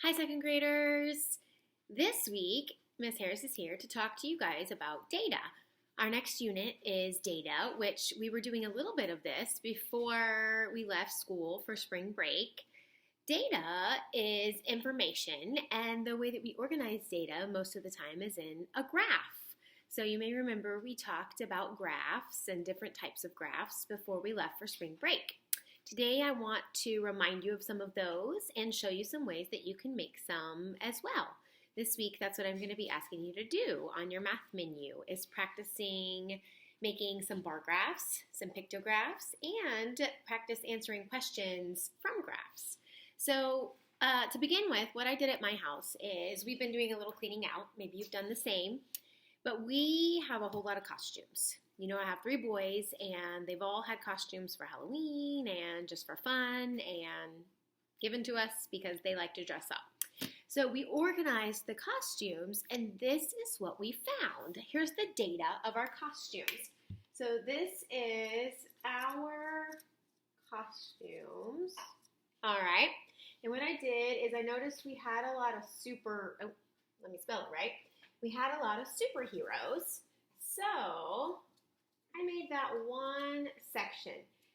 Hi, second graders. This week, Miss Harris is here to talk to you guys about data. Our next unit is data, which we were doing a little bit of this before we left school for spring break. Data is information, and the way that we organize data most of the time is in a graph. So you may remember we talked about graphs and different types of graphs before we left for spring break. Today I want to remind you of some of those and show you some ways that you can make some as well. This week, that's what I'm going to be asking you to do on your math menu, is practicing making some bar graphs, some pictographs, and practice answering questions from graphs. So to begin with, what I did at my house is we've been doing a little cleaning out. Maybe you've done the same, but we have a whole lot of costumes. You know, I have 3 boys, and they've all had costumes for Halloween and just for fun and given to us because they like to dress up. So we organized the costumes, and this is what we found. Here's the data of our costumes. So this is our costumes. All right. And what I did is I noticed we had a lot of let me spell it right. We had a lot of superheroes. So I made that one section.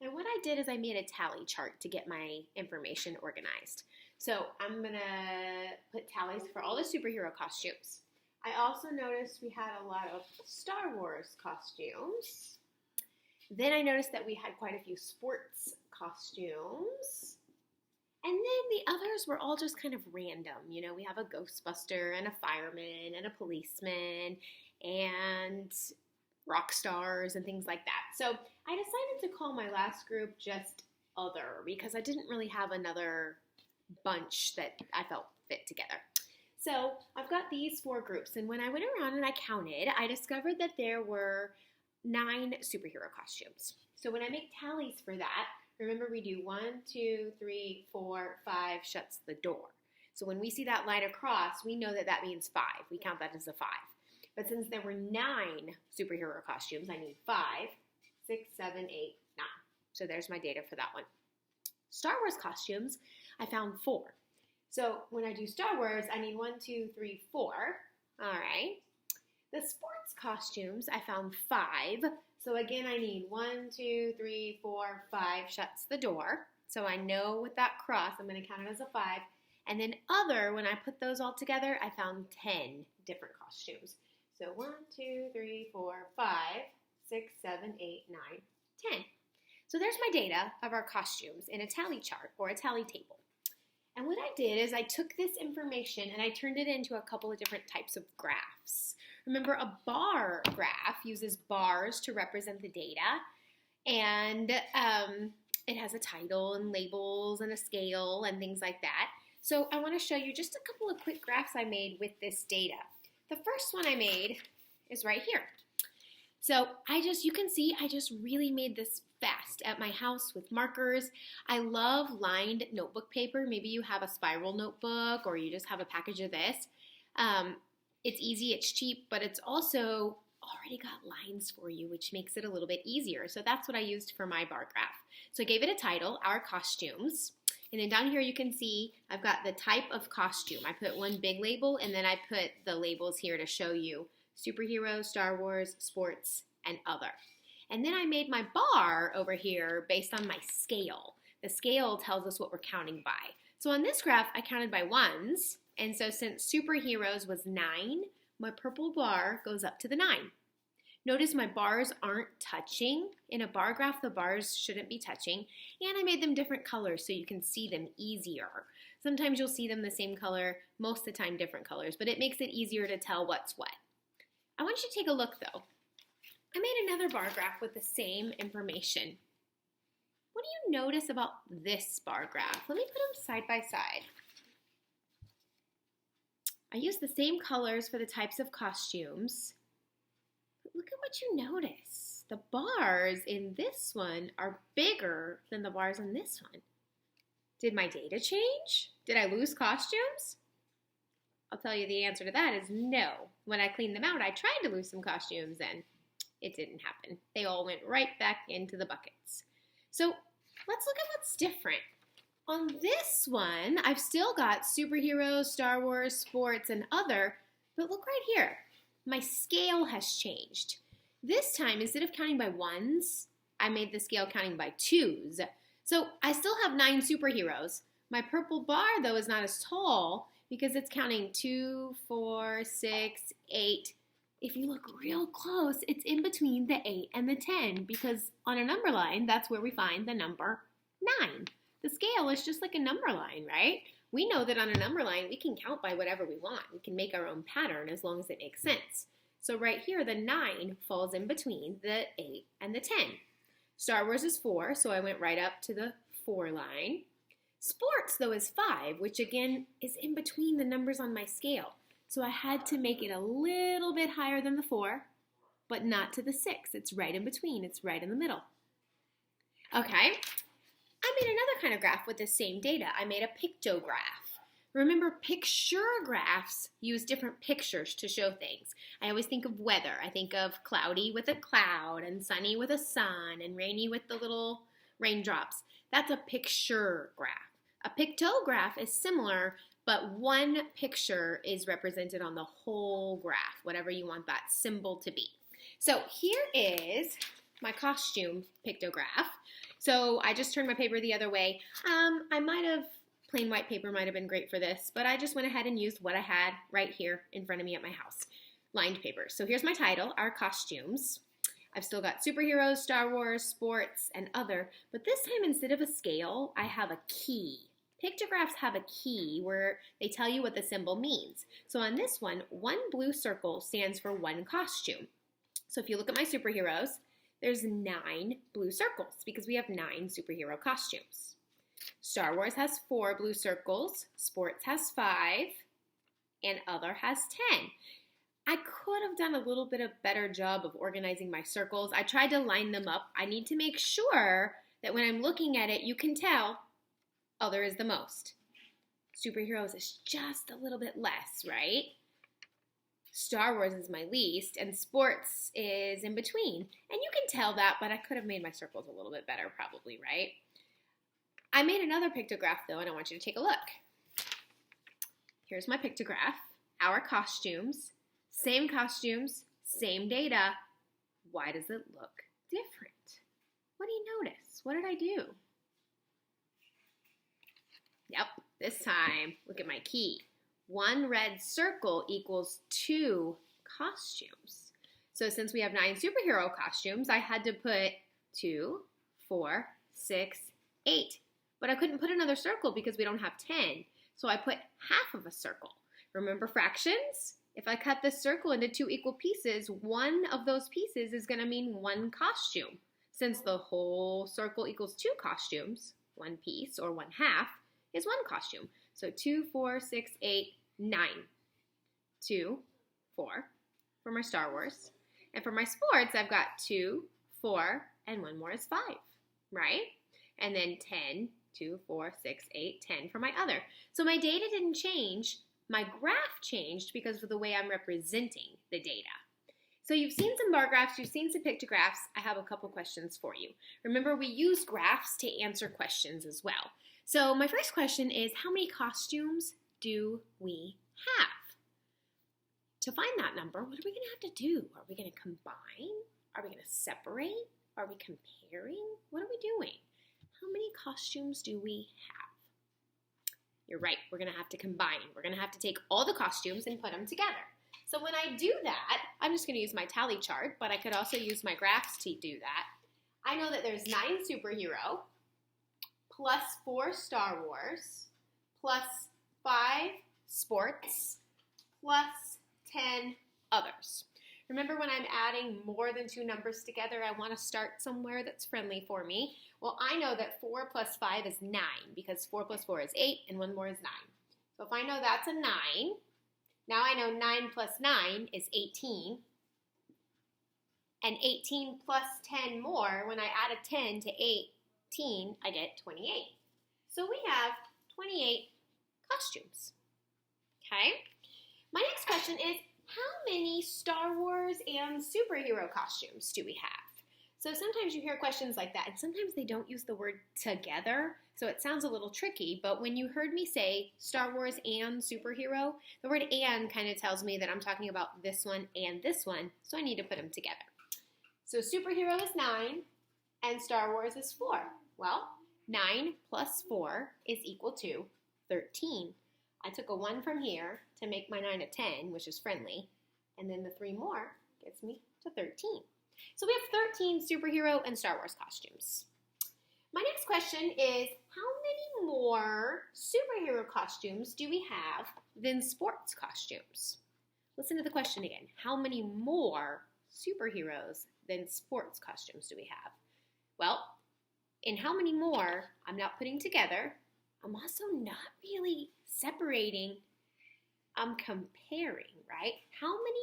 And what I did is I made a tally chart to get my information organized. So I'm going to put tallies for all the superhero costumes. I also noticed we had a lot of Star Wars costumes. Then I noticed that we had quite a few sports costumes. And then the others were all just kind of random. You know, we have a Ghostbuster and a fireman and a policeman and rock stars and things like that. So I decided to call my last group just Other because I didn't really have another bunch that I felt fit together. So I've got these 4 groups, and when I went around and I counted, I discovered that there were 9 superhero costumes. So when I make tallies for that, remember we do 1, 2, 3, 4, 5, shuts the door. So when we see that line across, we know that that means 5. We count that as a 5. But since there were 9 superhero costumes, I need 5, 6, 7, 8, 9. So there's my data for that one. Star Wars costumes, I found 4. So when I do Star Wars, I need 1, 2, 3, 4. All right. The sports costumes, I found 5. So again, I need 1, 2, 3, 4, 5, shuts the door. So I know with that cross, I'm going to count it as a 5. And then other, when I put those all together, I found 10 different costumes. So 1, 2, 3, 4, 5, 6, 7, 8, 9, 10. So there's my data of our costumes in a tally chart or a tally table. And what I did is I took this information and I turned it into a couple of different types of graphs. Remember, a bar graph uses bars to represent the data, and it has a title and labels and a scale and things like that. So I want to show you just a couple of quick graphs I made with this data. The first one I made is right here. So you can see I just really made this fast at my house with markers. I love lined notebook paper. Maybe you have a spiral notebook or you just have a package of this. It's easy, it's cheap, but it's also already got lines for you, which makes it a little bit easier. So that's what I used for my bar graph. So I gave it a title, Our Costumes. And then down here you can see I've got the type of costume. I put one big label, and then I put the labels here to show you superhero, Star Wars, sports, and other. And then I made my bar over here based on my scale. The scale tells us what we're counting by. So on this graph, I counted by 1s. And so since superheroes was 9, my purple bar goes up to the 9. Notice my bars aren't touching. In a bar graph, the bars shouldn't be touching. And I made them different colors so you can see them easier. Sometimes you'll see them the same color, most of the time different colors, but it makes it easier to tell what's what. I want you to take a look though. I made another bar graph with the same information. What do you notice about this bar graph? Let me put them side by side. I used the same colors for the types of costumes. Look at what you notice. The bars in this one are bigger than the bars in this one. Did my data change? Did I lose costumes? I'll tell you the answer to that is no. When I cleaned them out, I tried to lose some costumes and it didn't happen. They all went right back into the buckets. So let's look at what's different. On this one, I've still got superheroes, Star Wars, sports, and other, but look right here. My scale has changed. This time, instead of counting by ones, I made the scale counting by twos. So I still have 9 superheroes. My purple bar, though, is not as tall because it's counting 2, 4, 6, 8. If you look real close, it's in between the 8 and the 10 because on a number line, that's where we find the number 9. The scale is just like a number line, right? We know that on a number line, we can count by whatever we want. We can make our own pattern as long as it makes sense. So right here, the 9 falls in between the 8 and the 10. Star Wars is 4, so I went right up to the 4 line. Sports, though, is 5, which again is in between the numbers on my scale. So I had to make it a little bit higher than the 4, but not to the 6. It's right in between. It's right in the middle. Okay. I made another kind of graph with the same data. I made a pictograph. Remember, picture graphs use different pictures to show things. I always think of weather. I think of cloudy with a cloud and sunny with a sun and rainy with the little raindrops. That's a picture graph. A pictograph is similar, but one picture is represented on the whole graph, whatever you want that symbol to be. So here is my costume pictograph. So I just turned my paper the other way. Plain white paper might have been great for this, but I just went ahead and used what I had right here in front of me at my house, lined paper. So here's my title, Our Costumes. I've still got superheroes, Star Wars, sports, and other, but this time instead of a scale, I have a key. Pictographs have a key where they tell you what the symbol means. So on this one blue circle stands for one costume. So if you look at my superheroes, there's 9 blue circles because we have 9 superhero costumes. Star Wars has 4 blue circles, sports has 5, and other has 10. I could have done a little bit of better job of organizing my circles. I tried to line them up. I need to make sure that when I'm looking at it, you can tell other is the most. Superheroes is just a little bit less, right? Star Wars is my least, and sports is in between. And you can tell that, but I could have made my circles a little bit better probably, right? I made another pictograph, though, and I want you to take a look. Here's my pictograph. Our costumes, same data. Why does it look different? What do you notice? What did I do? Yep, this time, look at my key. 1 red circle equals 2 costumes. So since we have 9 superhero costumes, I had to put 2, 4, 6, 8. But I couldn't put another circle because we don't have 10. So I put half of a circle. Remember fractions? If I cut this circle into 2 equal pieces, one of those pieces is going to mean 1 costume. Since the whole circle equals 2 costumes, 1 piece or 1 half is 1 costume. So 2, 4, 6, 8, 9. 2, 4 for my Star Wars. And for my sports, I've got 2, 4, and 1 more is 5, right? And then 10, 2, 4, 6, 8, 10 for my other. So my data didn't change. My graph changed because of the way I'm representing the data. So you've seen some bar graphs, you've seen some pictographs. I have a couple questions for you. Remember, we use graphs to answer questions as well. So my first question is, how many costumes do we have? To find that number, what are we going to have to do? Are we going to combine? Are we going to separate? Are we comparing? What are we doing? How many costumes do we have? You're right, we're going to have to combine. We're going to have to take all the costumes and put them together. So when I do that, I'm just going to use my tally chart, but I could also use my graphs to do that. I know that there's 9 superhero, plus 4 Star Wars, plus 5 sports, plus 10 others. Remember, when I'm adding more than 2 numbers together, I want to start somewhere that's friendly for me. Well, I know that 4 plus 5 is 9 because 4 plus 4 is 8 and 1 more is 9. So if I know that's a 9, now I know 9 plus 9 is 18. And 18 plus 10 more, when I add a 10 to 18, I get 28. So we have 28 costumes. Okay? My next question is, how many Star Wars and superhero costumes do we have? So sometimes you hear questions like that, and sometimes they don't use the word together, so it sounds a little tricky, but when you heard me say Star Wars and superhero, the word and kind of tells me that I'm talking about this one and this one, so I need to put them together. So superhero is 9, and Star Wars is 4. Well, 9 plus 4 is equal to 13. I took a 1 from here to make my 9 a 10, which is friendly, and then the 3 more gets me to 13. So we have 13 superhero and Star Wars costumes. My next question is, how many more superhero costumes do we have than sports costumes? Listen to the question again. How many more superheroes than sports costumes do we have? Well, in how many more, I'm not putting together. I'm also not really separating. I'm comparing, right? How many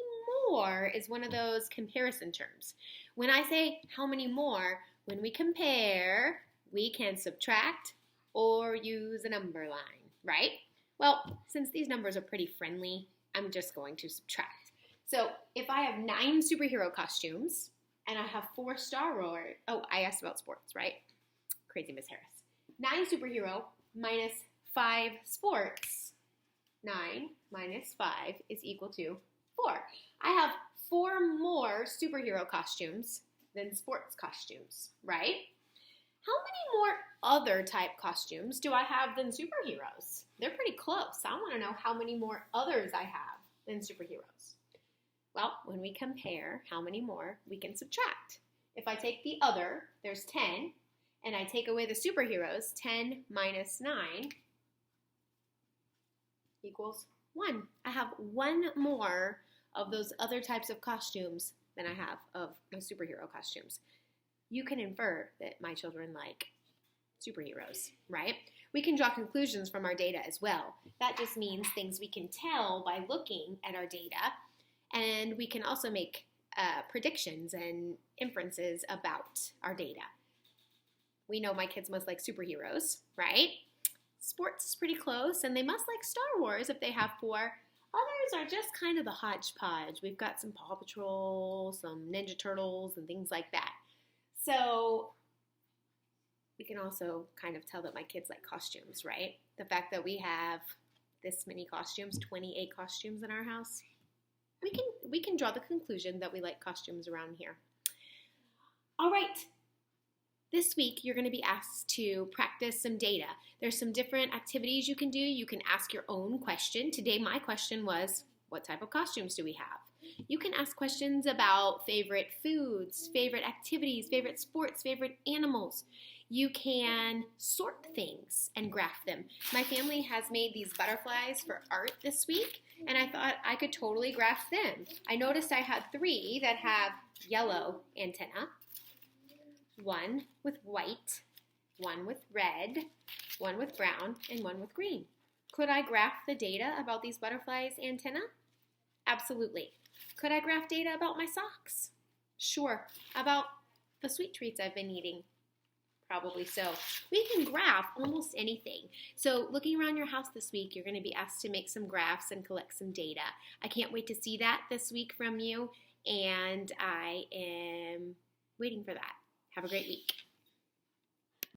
more is one of those comparison terms. When I say how many more, when we compare, we can subtract or use a number line, right? Well, since these numbers are pretty friendly, I'm just going to subtract. So if I have 9 superhero costumes and I have 4 Star Wars, I asked about sports, right? Crazy Miss Harris. 9 superhero minus 5 sports. 9 minus 5 is equal to 4. I have 4 more superhero costumes than sports costumes, right? How many more other type costumes do I have than superheroes? They're pretty close. I want to know how many more others I have than superheroes. Well, when we compare how many more, we can subtract. If I take the other, there's 10, and I take away the superheroes, 10 minus 9 equals 1. I have 1 more of those other types of costumes than I have of my superhero costumes. You can infer that my children like superheroes, right? We can draw conclusions from our data as well. That just means things we can tell by looking at our data, and we can also make predictions and inferences about our data. We know my kids must like superheroes, right? Sports is pretty close, and they must like Star Wars if they have 4. Others are just kind of the hodgepodge. We've got some Paw Patrol, some Ninja Turtles, and things like that. So we can also kind of tell that my kids like costumes, right? The fact that we have this many costumes, 28 costumes in our house, we can draw the conclusion that we like costumes around here. All right. This week, you're going to be asked to practice some data. There's some different activities you can do. You can ask your own question. Today, my question was, what type of costumes do we have? You can ask questions about favorite foods, favorite activities, favorite sports, favorite animals. You can sort things and graph them. My family has made these butterflies for art this week, and I thought I could totally graph them. I noticed I had 3 that have yellow antenna, 1 with white, 1 with red, 1 with brown, and 1 with green. Could I graph the data about these butterflies' antenna? Absolutely. Could I graph data about my socks? Sure. About the sweet treats I've been eating? Probably so. We can graph almost anything. So looking around your house this week, you're going to be asked to make some graphs and collect some data. I can't wait to see that this week from you, and I am waiting for that. Have a great week.